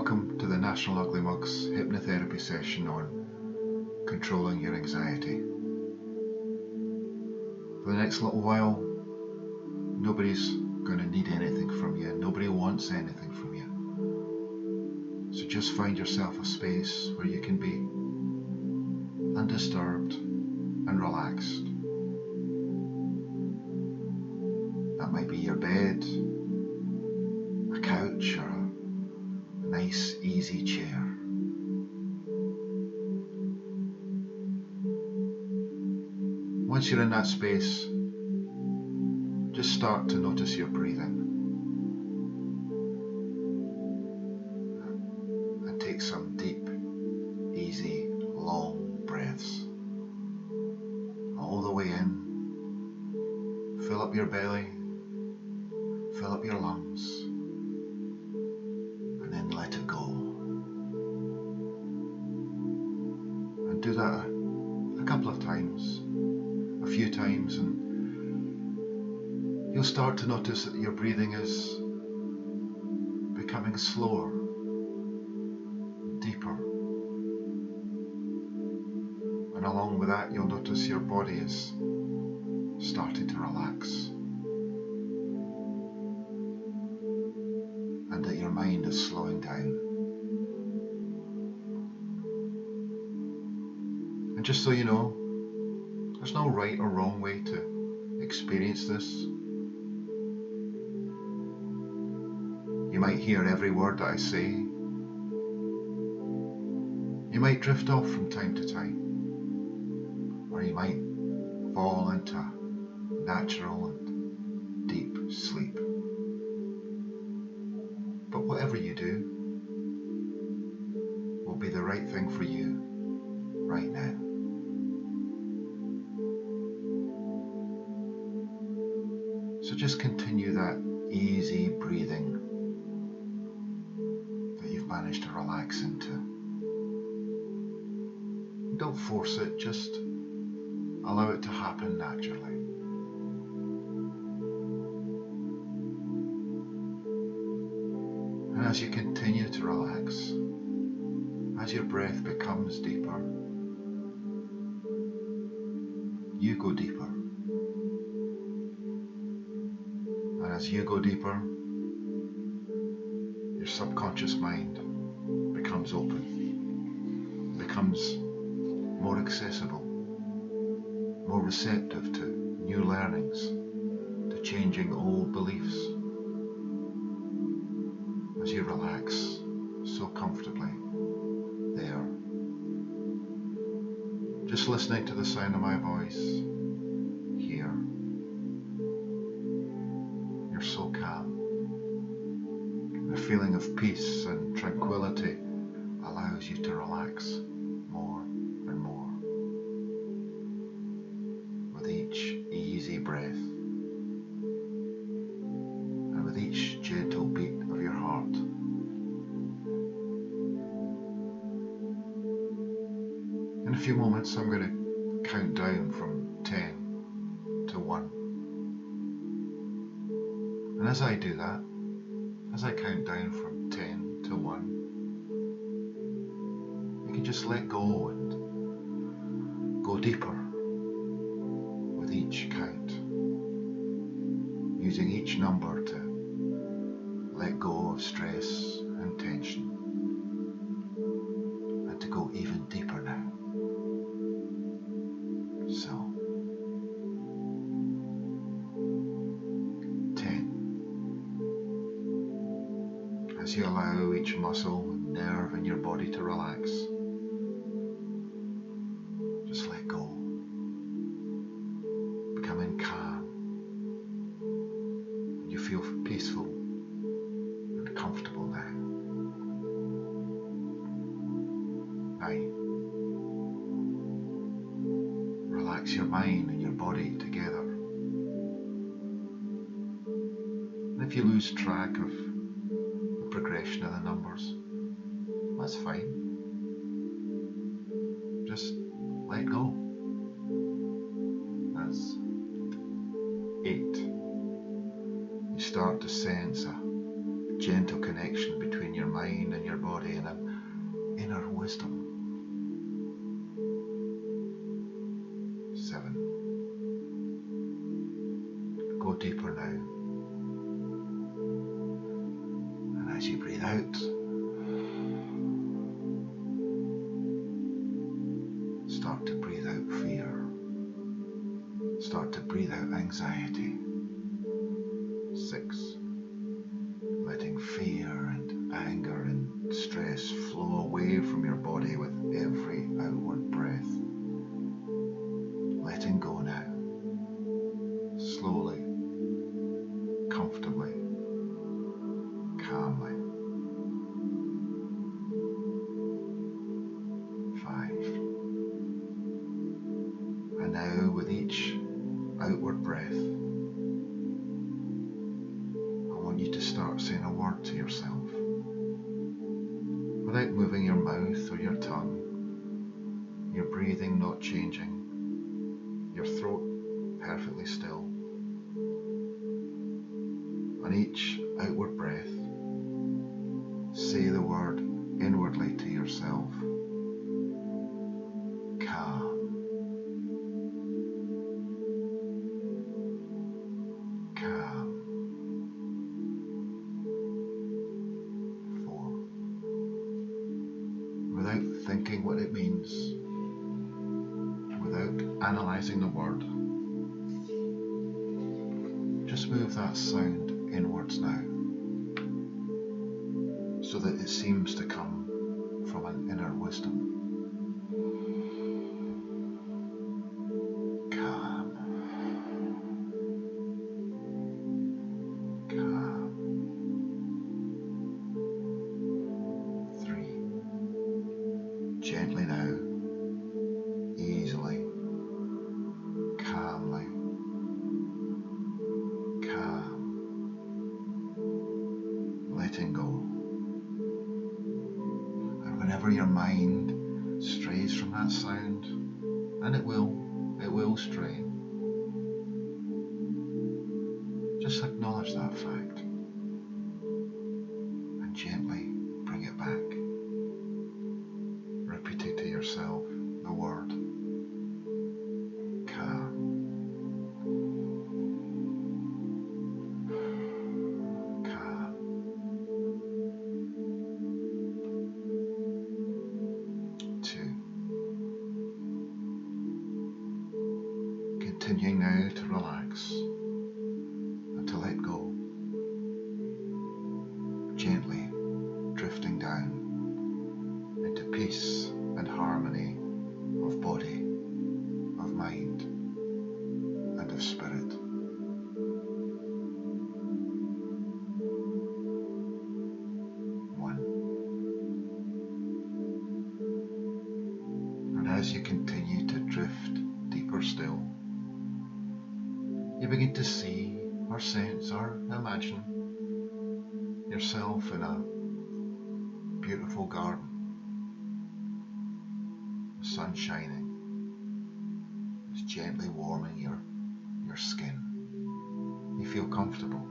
Welcome to the National Ugly Mugs hypnotherapy session on controlling your anxiety. For the next little while, nobody's going to need anything from you. Nobody wants anything from you. So just find yourself a space where you can be undisturbed and relaxed. That might be your bed, a couch, or a nice easy chair. Once you're in that space, just start to notice your breathing and take some deep, easy, long breaths all the way in. Fill up your belly, fill up your lungs, and then let it go. And do that a couple of times, a few times, and you'll start to notice that your breathing is becoming slower, deeper. And along with that, you'll notice your body is starting to relax, and that your mind is slowing down. And just so you know, there's no right or wrong way to experience this. You might hear every word that I say. You might drift off from time to time, or you might fall into natural and deep sleep. But whatever you do will be the right thing for you right now. So just continue that easy breathing that you've managed to relax into. Don't force it, just allow it to happen naturally. And as you continue to relax, as your breath becomes deeper, you go deeper. And as you go deeper, your subconscious mind becomes open, becomes more accessible, more receptive to new learnings, to changing old beliefs. As you relax so comfortably there, just listening to the sound of my voice here, you're so calm. The feeling of peace and tranquility allows you to relax more and more with each easy breath and with each gentle beat of your heart. In a few moments, I'm going to count down from 10 to 1. And as I do that, as I count down from 10 to 1, you can just let go and go deeper with each count, using each number to let go of stress and tension, and to go even deeper now. So, 10. As you allow each muscle and nerve in your body to relax, just let go, becoming calm, and you feel peaceful and comfortable now. 9. Relax your mind and your body together. And if you lose track of the progression of the numbers, that's fine. Just let go. That's 8. You start to sense a gentle connection between your mind and your body and an inner wisdom. 7. Go deeper now. And as you breathe out, start to breathe out fear. Start to breathe out anxiety. 6. Letting fear and anger and stress flow away from your body with every outward breath. Letting go now. Slowly, comfortably, calmly. 5. And now with each outward breath, I want you to start saying a word to yourself. Without moving your mouth or your tongue, your breathing not changing, your throat perfectly still. On each outward breath, say the word inwardly to yourself. Calm. Calm. 4. Without thinking what it means, without analysing the word, just move that sound inwards now, so that it seems to come from an inner wisdom. Calm. Calm. 3. Gently now, easily, calmly, calm, letting go. And whenever your mind strays from that sound, and it will stray, just acknowledge that fact and gently bring it back, repeating to yourself the word calm. Calm. 2. Continuing now to relax and to let go, gently drifting down into peace and harmony of body, of mind, and of spirit. 1. And as you continue to drift deeper still, you begin to see or sense or imagine yourself in a beautiful garden, the sun shining, it's gently warming your skin. You feel comfortable,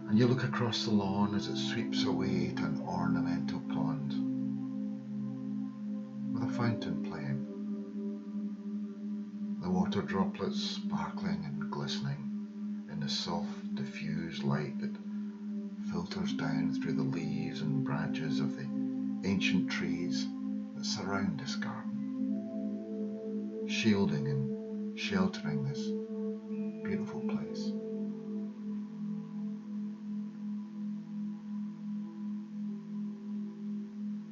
and you look across the lawn as it sweeps away to an ornamental pond with a fountain playing, the water droplets sparkling and glistening in the soft diffused light that filters down through the leaves and branches of the ancient trees that surround this garden, shielding and sheltering this beautiful place.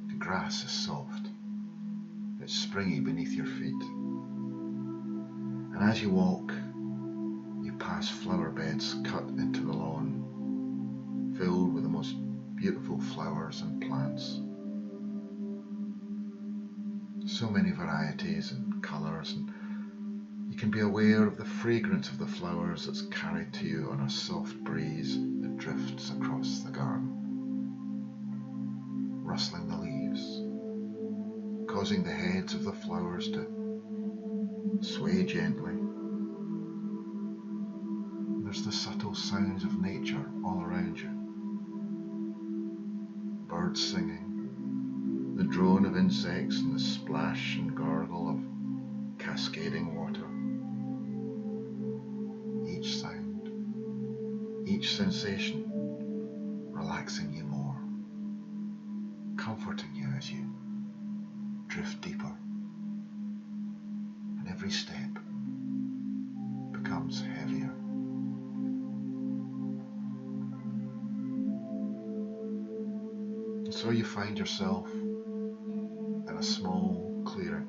The grass is soft, it's springy beneath your feet, and as you walk, you pass flower beds cut into the lawn, filled with the most beautiful flowers and plants. So many varieties and colours, and you can be aware of the fragrance of the flowers that's carried to you on a soft breeze that drifts across the garden, rustling the leaves, causing the heads of the flowers to sway gently. There's the subtle sounds of nature all around you. Birds singing, the drone of insects and the splash and gurgle of cascading water. Each sound, each sensation relaxing you more, comforting you as you drift deeper, and every step becomes heavier. And so you find yourself in a small clearing.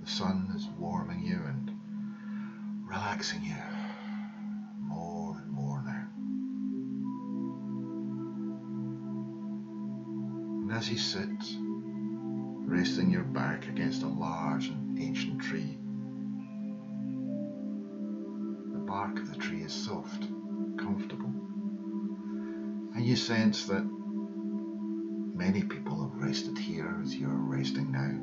The sun is warming you and relaxing you more and more now. And as you sit, resting your back against a large and ancient tree, the bark of the tree is soft, comfortable, and you sense that many people have rested here as you're resting now.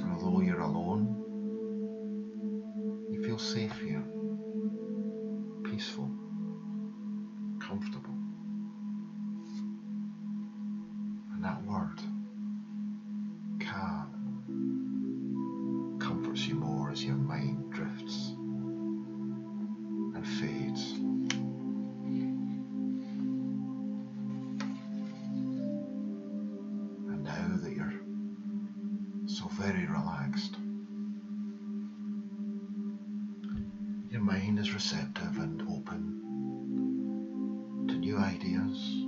And although you're alone, you feel safe here, peaceful, comfortable. And that word, calm, comforts you more as your mind drifts and fades. And now that you're so very relaxed, your mind is receptive and open to new ideas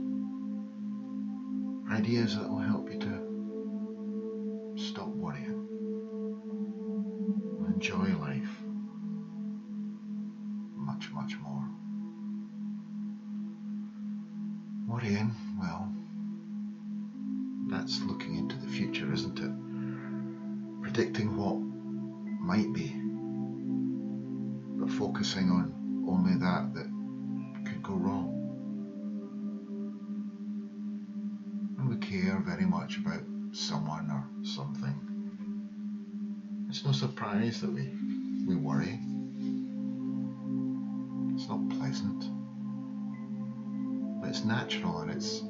that will help you to stop worrying and enjoy life much, much more. Worrying, well, that's looking into the future, isn't it? Predicting what might be, but focusing on only that could go wrong. And we care very much about someone or something. It's no surprise that we worry. It's not pleasant, but it's natural and it's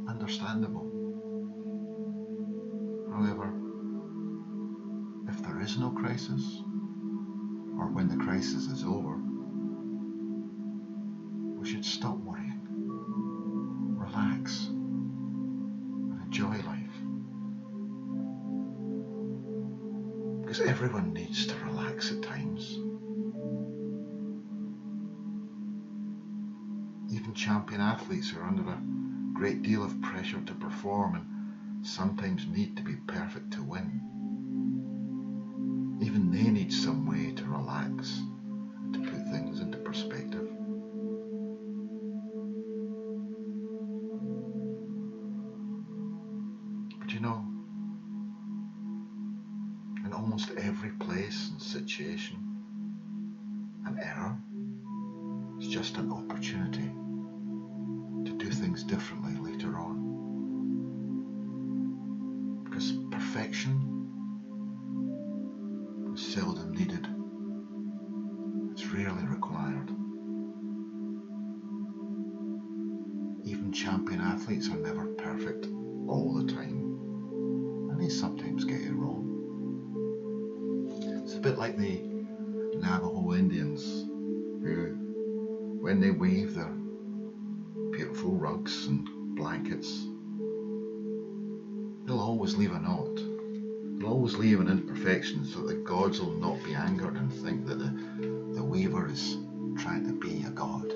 understandable. However, if there is no crisis, or when the crisis is over, we should stop worrying, relax, and enjoy life. Because everyone needs to relax at times. Even champion athletes who are under a great deal of pressure to perform and sometimes need to be perfect to win, even they need some way to relax and to put things into perspective. But you know, in almost every place and situation, an error is just an opportunity to do things differently later on. Because perfection is seldom needed. It's rarely required. Even champion athletes are never perfect all the time, and they sometimes get it wrong. It's a bit like the Navajo Indians who, when they weave their beautiful rugs and blankets, they'll always leave a knot. They'll always leave an imperfection so that the gods will not be angered and think that the weaver is trying to be a god.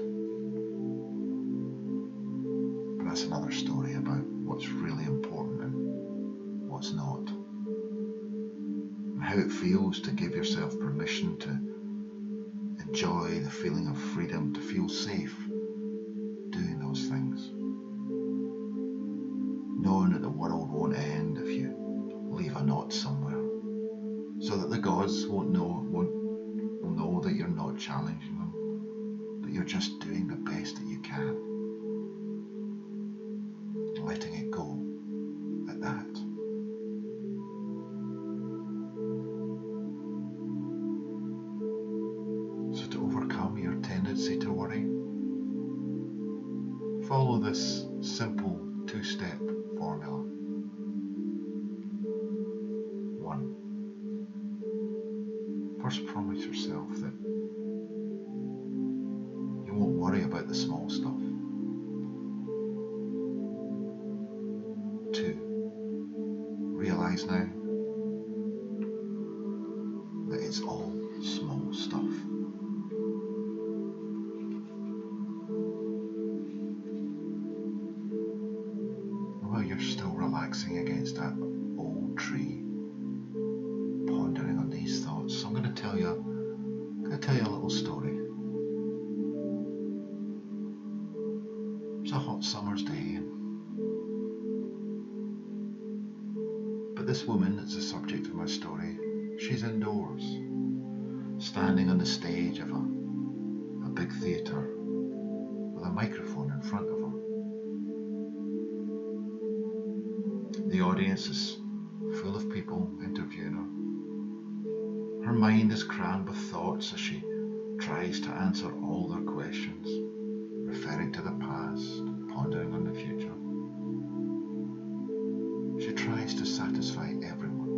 But that's another story about what's really important and what's not. And how it feels to give yourself permission to enjoy the feeling of freedom, to feel safe doing those things. Knowing that the world won't end if you leave a knot somewhere, so that the gods will know that you're not challenging them, that you're just doing the best that you can, letting it go at that. simple two-step formula. 1. First, promise yourself that you won't worry about the small stuff. 2. Realize now that it's all small stuff. While you're still relaxing against that old tree, pondering on these thoughts, I'm going to tell you a little story. It's a hot summer's day, but this woman that's the subject of my story, she's indoors, standing on the stage of a big theatre with a microphone in front of her. The audience is full of people interviewing her. Her mind is crammed with thoughts as she tries to answer all their questions, referring to the past, pondering on the future. She tries to satisfy everyone.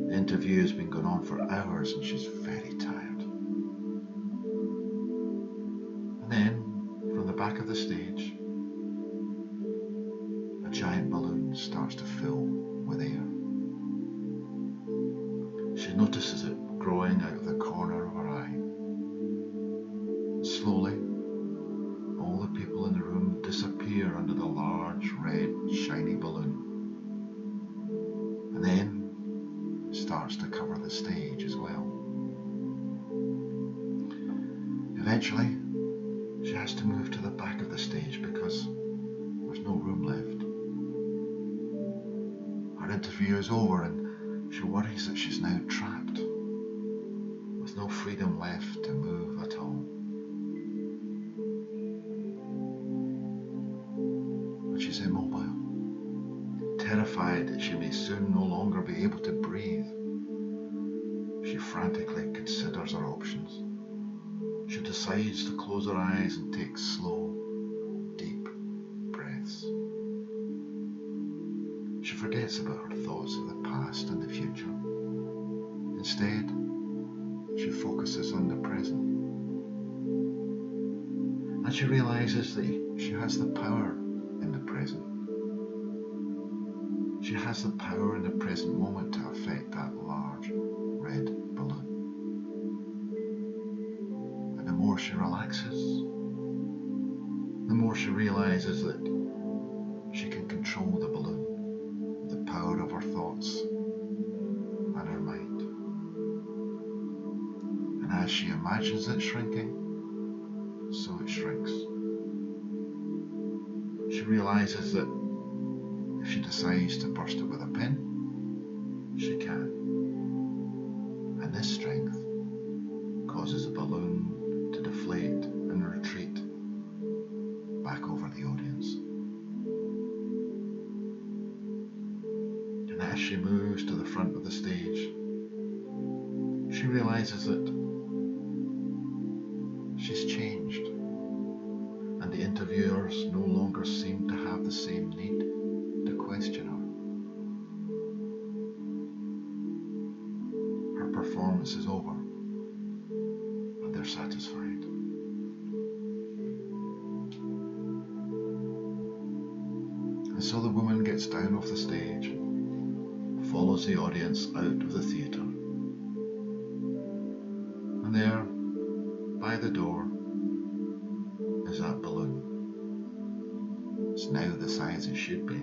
The interview has been going on for hours and she's very tired. And then, from the back of the stage, a giant balloon starts to fill with air. She notices it growing out of the corner of her eye. Slowly, all the people in the room disappear under the large, red, shiny balloon. And then it starts to cover the stage as well. Eventually, she has to move to the back of the stage because there's no room left. Her interview is over and she worries that she's now trapped, with no freedom left to move at all. But she's immobile, terrified that she may soon no longer be able to breathe. She frantically considers her options. She decides to close her eyes and take slow, deep breaths. She forgets about her thoughts of the past and the future. Instead, she focuses on the present. And she realizes that she has the power in the present. She has the power in the present moment to affect that large red balloon. And the more she relaxes, the more she realizes that she can control the balloon, the power of her thoughts and her mind. And as she imagines it shrinking, so it shrinks. She realizes that if she decides to burst it with a pin, she can. And this strength causes the balloon to deflate and retreat back over the audience. And as she moves to the front of the stage, she realizes that she's changed, and the interviewers no longer seem to have the same need to question her. Her performance is over, and they're satisfied. And so the woman gets down off the stage and follows the audience out of the theatre. And there, by the door, is that balloon. It's now the size it should be,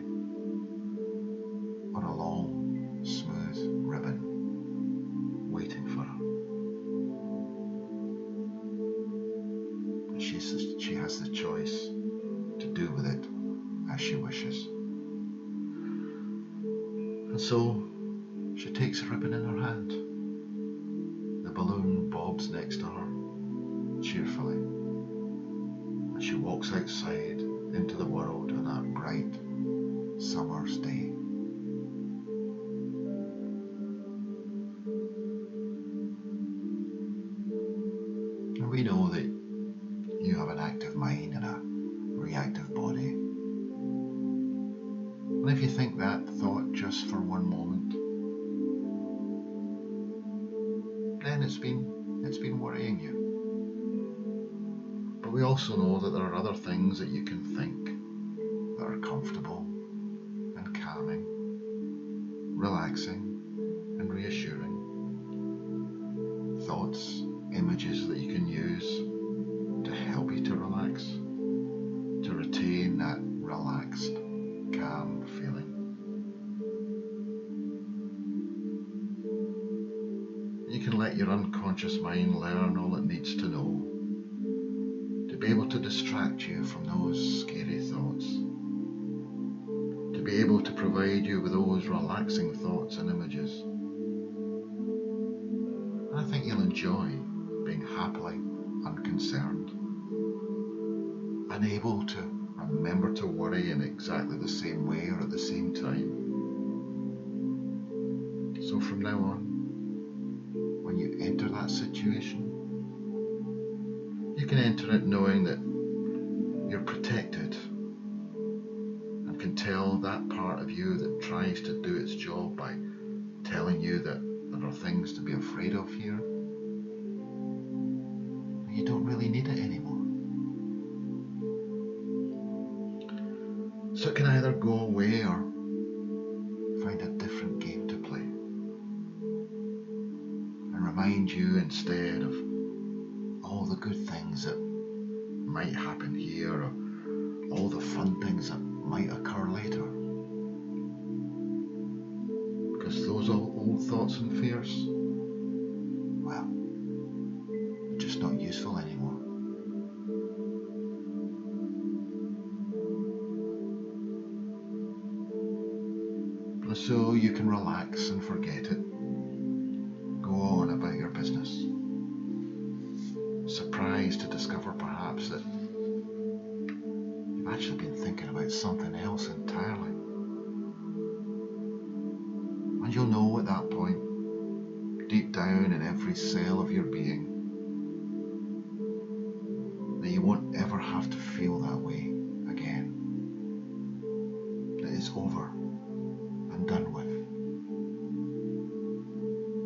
on a long, smooth ribbon, waiting for her. And she has the choice to do with it as she wishes. And so, she takes the ribbon in her hand. The balloon bobs next to her, cheerfully, and she walks outside into the world on that bright summer's day. And we know that you have an active mind and And if you think that thought just for one moment, then it's been worrying you. But we also know that there are other things that you can think that are comfortable and calming, relaxing and reassuring. Thoughts, images that you can use to help you to relax, to retain that relaxed, calm feeling. You can let your unconscious mind learn all it needs to know to be able to distract you from those scary thoughts, to be able to provide you with those relaxing thoughts and images. And I think you'll enjoy being happily unconcerned, unable to remember to worry in exactly the same way or at the same time. So from now on, when you enter that situation, you can enter it knowing that you're protected and can tell that part of you that tries to do its job by telling you that there are things to be afraid of here, you don't really need it anymore. So it can either go away or find a different game to play and remind you instead of all the good things that might happen here or all the fun things that might occur later. Because those old thoughts and fears, well, they're just not useful anymore. And so you can relax and forget it. Go on about your business. Surprised to discover perhaps that you've actually been thinking about something else entirely. And you'll know at that point, deep down in every cell of your being, that you won't ever have to feel that way again. That it's over and done with.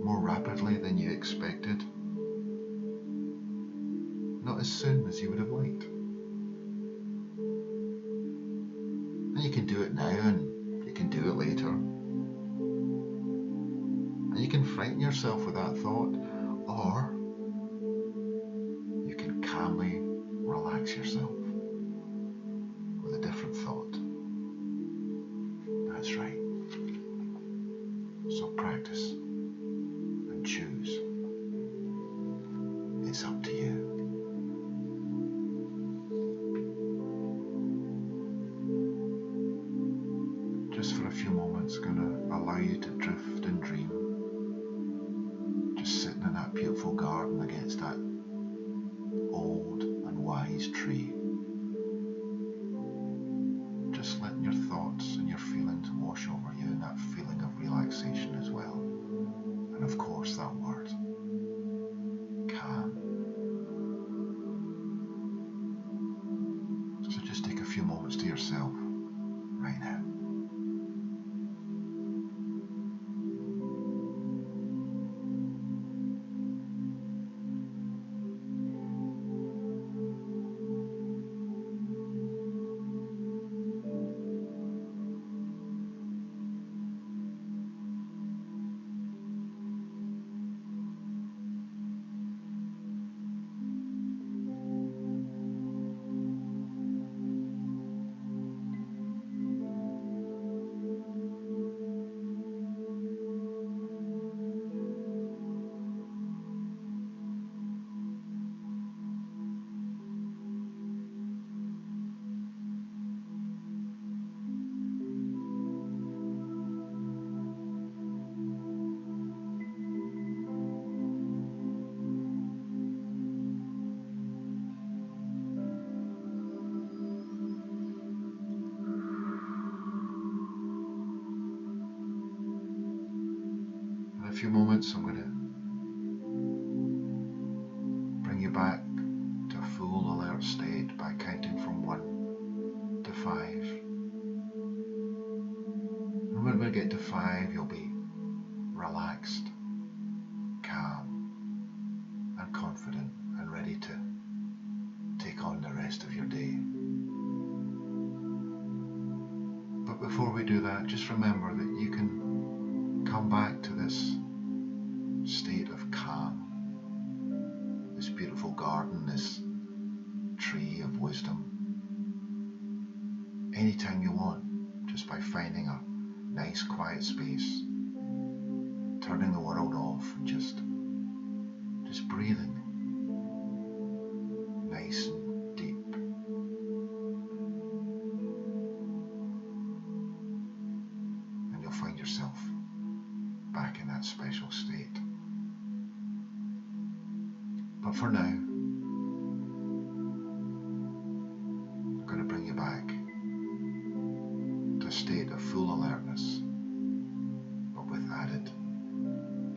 More rapidly than you expected. Not as soon as you would have liked. And you can do it now and you can do it later. And you can frighten yourself with that thought, or you can calmly relax yourself with a different thought. That's right. So practice and choose. It's up to you. Just for a few moments, going to allow you to drift and dream. Just sitting in that beautiful garden against that old and wise tree. Just letting your thoughts and your feelings wash over you, and that feeling of relaxation as well. And of course that word, calm. So just take a few moments to yourself right now. In a few moments I'm going to bring you back to a full alert state by counting from 1 to 5. I get to 5, you'll be relaxed, calm and confident and ready to take on the rest of your day. But before we do that, just remember that you can come back to this state of calm, this beautiful garden, this tree of wisdom, anytime you want, just by finding a nice quiet space, turning the world off and just breathing nice and deep. And you'll find yourself back in that special state. But for now, I'm going to bring you back to a state of full alertness, but with added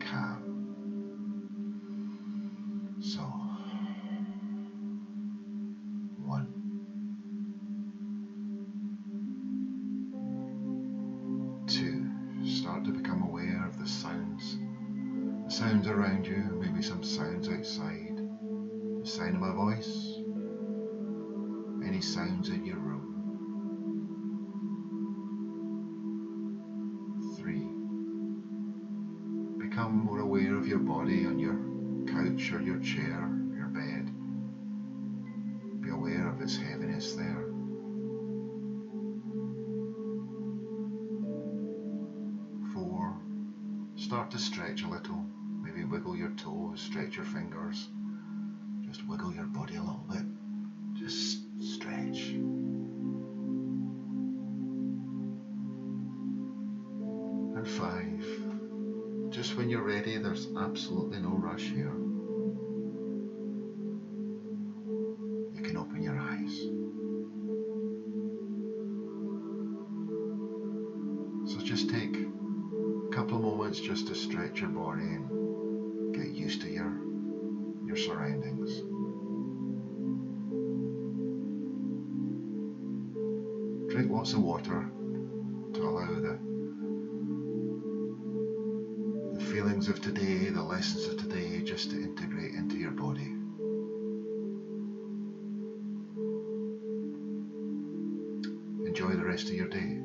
calm. So, 1, 2, start to become aware of the sounds around you, maybe some sounds outside, the sound of my voice, any sounds in your room. 3, become more aware of your body on your couch or your chair, your bed. Be aware of its heaviness there. 4, start to stretch a little. Maybe wiggle your toes, stretch your fingers. Just wiggle your body a little bit. Just stretch. And 5, just when you're ready, there's absolutely no rush here. You can open your eyes. So just take a couple of moments just to stretch your body and get used to your surroundings. Drink lots of water to allow the feelings of today, the lessons of today, just to integrate into your body. Enjoy the rest of your day.